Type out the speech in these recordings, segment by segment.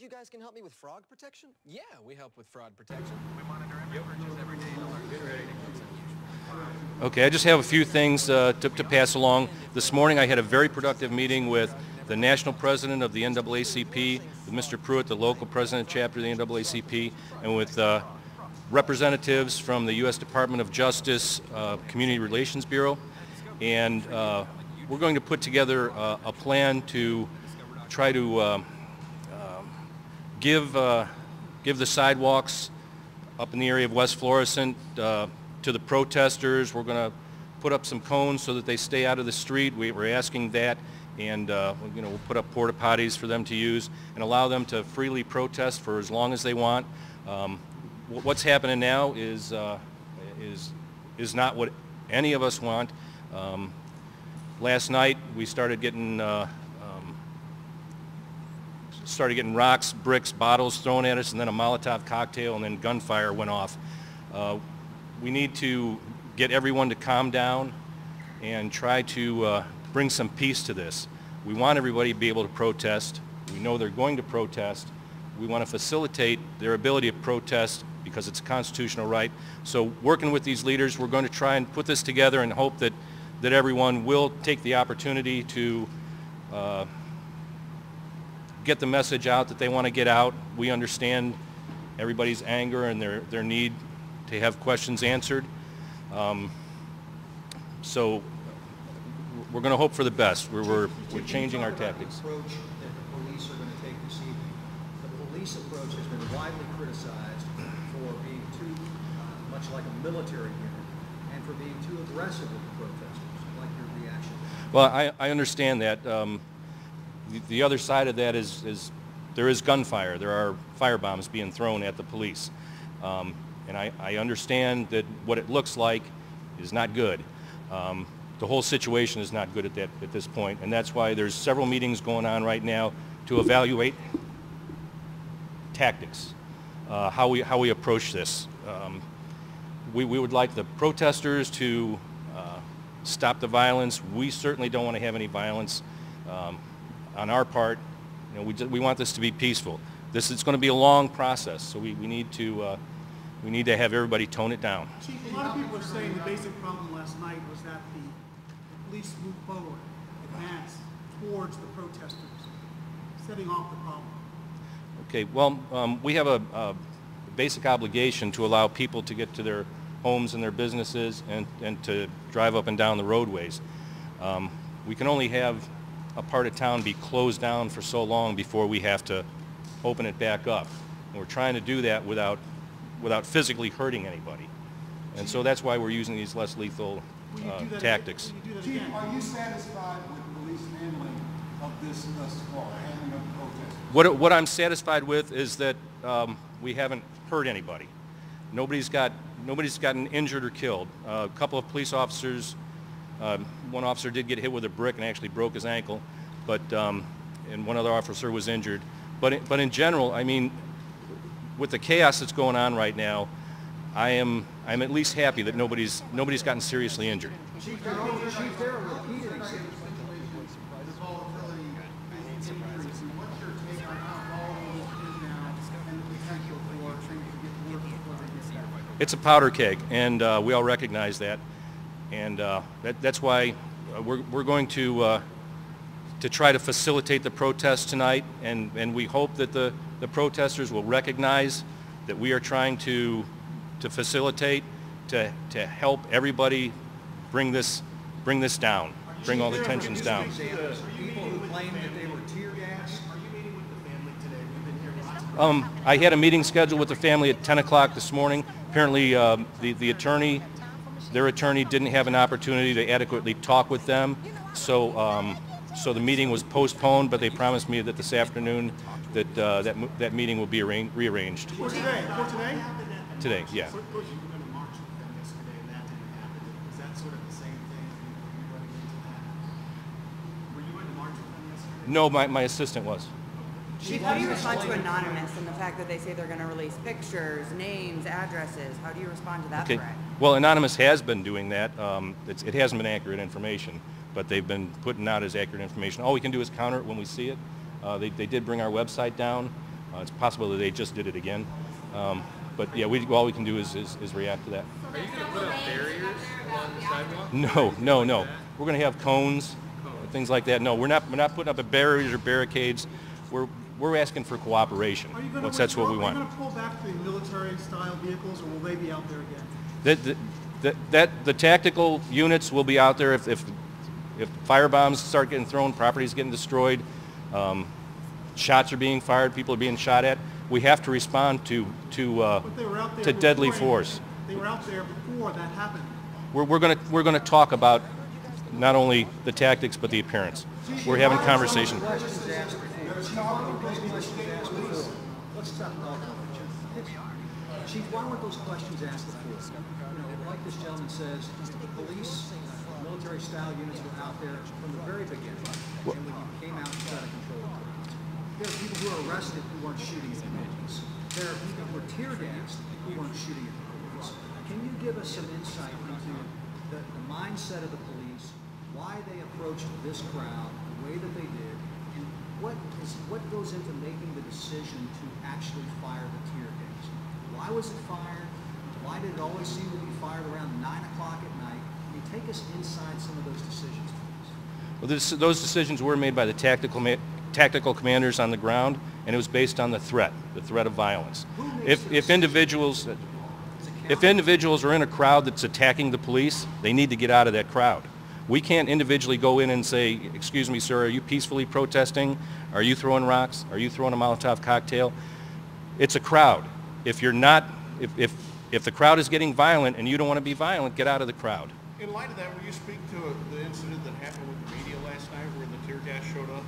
You guys can help me with frog protection? Yeah, we help with fraud protection. We monitor every purchase every day to learn good ratings. Okay, I just have a few things to pass along. This morning I had a very productive meeting with the national president of the NAACP, with Mr. Pruitt, the local president chapter of the NAACP, and with representatives from the U.S. Department of Justice Community Relations Bureau. And we're going to put together a plan to try to give the sidewalks up in the area of West Florissant to the protesters. We're going to put up some cones so that they stay out of the street. We're asking that, and we'll put up porta potties for them to use and allow them to freely protest for as long as they want. What's happening now is not what any of us want. Last night we started getting rocks, bricks, bottles thrown at us, and then a Molotov cocktail, and then gunfire went off. We need to get everyone to calm down and try to bring some peace to this. We want everybody to be able to protest. We know they're going to protest. We want to facilitate their ability to protest because it's a constitutional right. So working with these leaders, we're going to try and put this together and hope that everyone will take the opportunity to get the message out that they want to get out. We understand everybody's anger and their need to have questions answered. So we're going to hope for the best. We're changing our tactics. The approach that the police are going to take this evening. The police approach has been widely criticized for being too much like a military unit and for being too aggressive with the protesters. I'd like your reaction. Well, I understand that. The other side of that is there is gunfire. There are firebombs being thrown at the police. And I understand that what it looks like is not good. The whole situation is not good at this point, and that's why there's several meetings going on right now to evaluate tactics, how we approach this. We would like the protesters to stop the violence. We certainly don't want to have any violence. On our part, we want this to be peaceful. It's going to be a long process, so we need to have everybody tone it down. Chief, a lot of people are saying the basic problem last night was that the police moved forward, advanced towards the protesters, setting off the problem. Okay, well, we have a basic obligation to allow people to get to their homes and their businesses and to drive up and down the roadways. We can only have a part of town be closed down for so long before we have to open it back up. And we're trying to do that without physically hurting anybody. And so that's why we're using these less lethal tactics. Chief, are you satisfied with police handling of this thus far, handling of the protest? What I'm satisfied with is that we haven't hurt anybody. Nobody's gotten injured or killed. A couple of police officers, one officer did get hit with a brick and actually broke his ankle, but and one other officer was injured. But in general, I mean, with the chaos that's going on right now, I'm at least happy that nobody's gotten seriously injured. Chief, there are repeated examples. It's a powder keg, and we all recognize that, and that's why we're going to try to facilitate the protest tonight, and we hope that the protesters will recognize that we are trying to facilitate, to help everybody bring this down, bring all the tensions down. People who claim that they were tear gassed. Are you meeting with the family today? We've been hearing lots of I had a meeting scheduled with the family at 10 o'clock this morning. Apparently their attorney didn't have an opportunity to adequately talk with them, so the meeting was postponed, but they promised me that this afternoon that meeting will be rearranged. For today? For today? Today, yeah. Were you going to march with them yesterday and that didn't happen? Is that sort of the same thing? Were you running into that? Were you going to march with them yesterday? No, my assistant was. Chief, how do you respond to Anonymous and the fact that they say they're going to release pictures, names, addresses? How do you respond to that threat? Well, Anonymous has been doing that. It hasn't been accurate information, but they've been putting out as accurate information. All we can do is counter it when we see it. They did bring our website down. It's possible that they just did it again. But yeah, all we can do is react to that. Are you going to put up barriers along the sidewalk? No. We're going to have cones, things like that. No, we're not putting up barriers or barricades. We're asking for cooperation. That's what we want. Are you going to pull back the military-style vehicles, or will they be out there again? The tactical units will be out there if firebombs start getting thrown, properties getting destroyed, shots are being fired, people are being shot at. We have to respond to deadly force. They were out there before that happened. We're gonna talk about not only the tactics but the appearance. We're having conversations. Chief, why weren't those questions asked before? Like this gentleman says, the police, military-style units were out there from the very beginning, and when you came out, you got to control the crowds. There are people who were arrested who weren't shooting at the police. There are people who were tear-gassed who weren't shooting at the police. Can you give us some insight into the mindset of the police, why they approached this crowd the way that they did, and what goes into making the decision to actually fire the tear gas? Why was it fired? Why did it always seem to be fired around 9 o'clock at night? Can you take us inside some of those decisions, please? Well, those decisions were made by the tactical commanders on the ground, and it was based on the threat of violence. If individuals are in a crowd that's attacking the police, they need to get out of that crowd. We can't individually go in and say, excuse me, sir, are you peacefully protesting? Are you throwing rocks? Are you throwing a Molotov cocktail? It's a crowd. If the crowd is getting violent and you don't want to be violent, get out of the crowd. In light of that, will you speak to the incident that happened with the media last night where the tear gas showed up?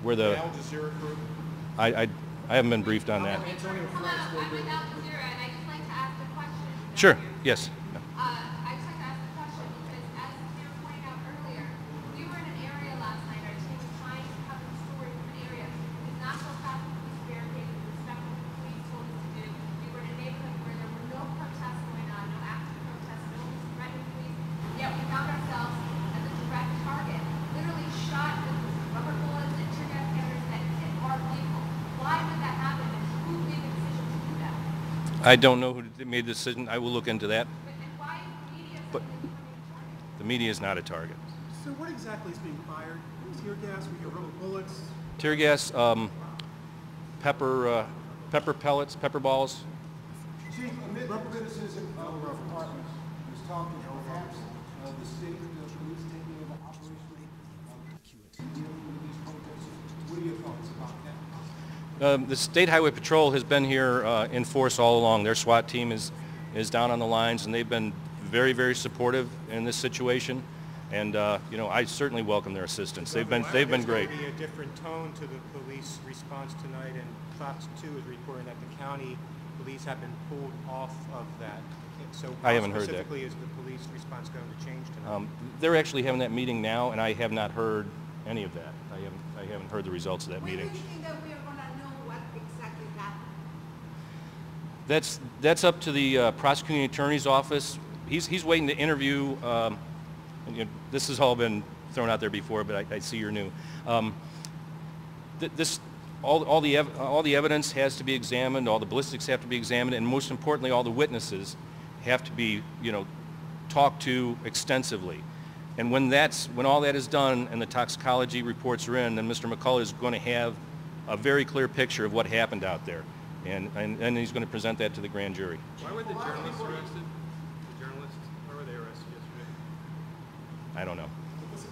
Where the Al Jazeera crew? I haven't been briefed on that. Hello, I'm with Al Jazeera, and I'd just like to ask a question. Sure, yes. No. I'd just like to ask a question because, as you were pointing out earlier, we were in an area last night, our team was trying to cover the story from an area that did not go past the police barricade and respect what the police told us to do. We were in a neighborhood where there were no protests going on, no active protests, no one was threatening police, yet we found ourselves as a direct target, literally shot with rubber bullets and tear gas cannons that hit our vehicle. Why would that happen, and who made the decision to do that? I don't know who made the decision. I will look into that. And why is the media But suddenly becoming a target? the media is not a target. So what exactly is being fired? Tear gas, we hear rubber bullets. Tear gas, pepper pellets, pepper balls. Chief, amid the criticism of our department, was talking perhaps the state police taking over operation dealing with these protests. What are your thoughts about that? The State Highway Patrol has been here in force all along. Their SWAT team is down on the lines, and they've been very, very supportive in this situation. And I certainly welcome their assistance. They've been great. There's going to be a different tone to the police response tonight, and Fox 2 is reporting that the county police have been pulled off of that. So I haven't heard that. Specifically, is the police response going to change tonight? They're actually having that meeting now, and I have not heard any of that. I haven't heard the results of that meeting. When do you think that we are going to know what exactly happened? That's up to the prosecuting attorney's office. He's waiting to interview. This has all been thrown out there before, but I see you're new. All the evidence has to be examined. All the ballistics have to be examined, and most importantly, all the witnesses have to be talked to extensively. And when all that is done and the toxicology reports are in, then Mr. McCullough is going to have a very clear picture of what happened out there, and he's going to present that to the grand jury. Why were the journalists arrested? The journalists, why were they arrested yesterday? I don't know.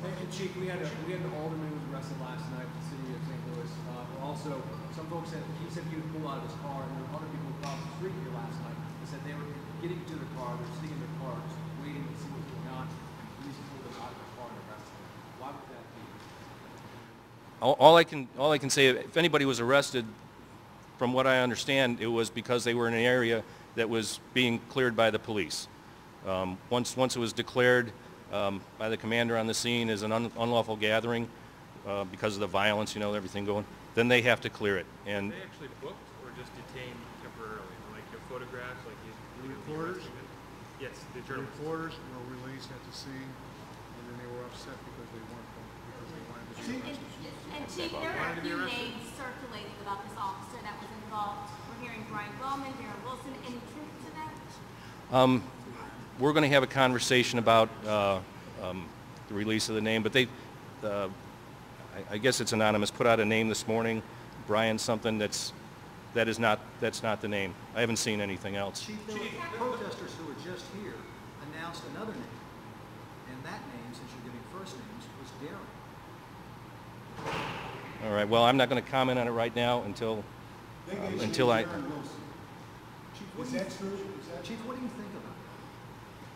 And Chief, we had an alderman who was arrested last night in the city of St. Louis. Also, some folks said he said he would pull out of his car, and there were other people across the street here last night that said they were getting to their car, they're sitting in their car, just waiting to see what's going on. Police pulled them out of their car and arrested them. Why would that be? All I can say, if anybody was arrested, from what I understand, it was because they were in an area that was being cleared by the police. Once it was declared by the commander on the scene as an unlawful gathering because of the violence, everything going, then they have to clear it. And Were they actually booked or just detained temporarily? Like your photographs, like The reporters? Yes, the The journalists. reporters were released at the scene, and then they were upset because they wanted to be arrested. And Chief, there are a few names circulating about this officer that was involved. We're hearing Brian Bowman, Darren Wilson. Any truth to that? We're going to have a conversation about the release of the name, but I guess it's anonymous. Put out a name this morning, Brian something. That's not the name. I haven't seen anything else. Chief, there were protesters who were just here announced another name, and that name, since you're giving first names, was Darren. All right. Well, I'm not going to comment on it right now until I. Chief, is that true? Chief, what do you think about that?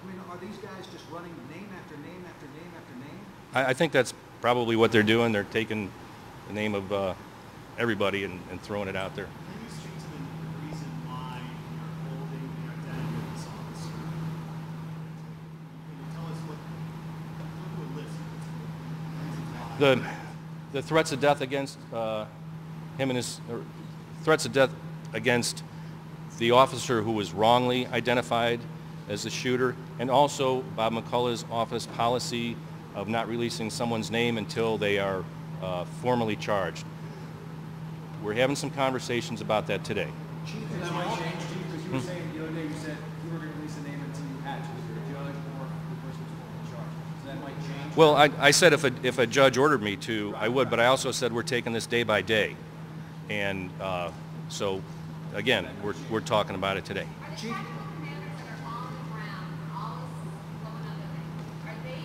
I mean, are these guys just running name after name after name after name? I think that's probably what they're doing. They're taking the name of everybody and throwing it out there. Can you speak to the reason why you're holding the identity of this officer? Can you tell us what, go to a list of the reasons why? The threats of death against him and his threats of death against the officer who was wrongly identified as the shooter, and also Bob McCullough's office policy of not releasing someone's name until they are formally charged. We're having some conversations about that today. Chief, and that might change, Chief, because you were saying the other day, you said you were going to release a name until you had to, either a judge or the person who's formally charged. So that might change. Well, I said if a judge ordered me to, I would, but I also said we're taking this day by day. And so, again, we're talking about it today. Are the tactical commanders that are on the ground when all this is going on, are they,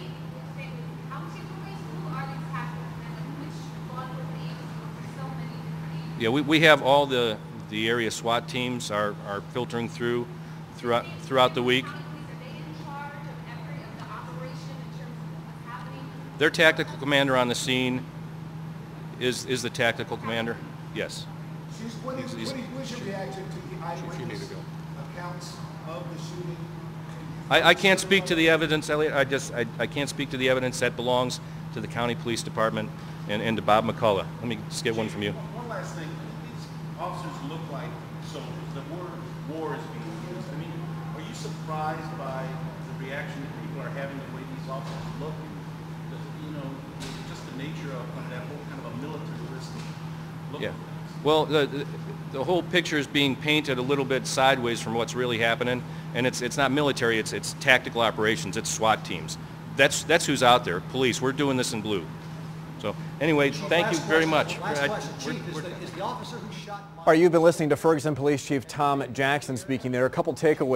how many police, who are these tactical commanders? Which law enforcement agencies? There's so many different agencies. Yeah, we have all the area SWAT teams are filtering throughout the week. Are they in charge of every of the operation in terms of what's happening? Their tactical commander on the scene is the tactical commander. Yes. What's your reaction to the eyewitness accounts of the shooting? I can't speak to the evidence, Elliot. I can't speak to the evidence. That belongs to the county police department and to Bob McCullough. Let me just get one from you. One last thing. These officers look like soldiers. The word war is being used. I mean, are you surprised by the reaction that people are having the way these officers look? You know, just the nature of that whole kind of a militaristic look. Yeah. Well, the whole picture is being painted a little bit sideways from what's really happening, and it's not military. It's tactical operations. It's SWAT teams. That's who's out there. Police. We're doing this in blue. So anyway, thank you very much. Last question, Chief, is the officer who shot... All right, you've been listening to Ferguson Police Chief Tom Jackson speaking there. A couple takeaways.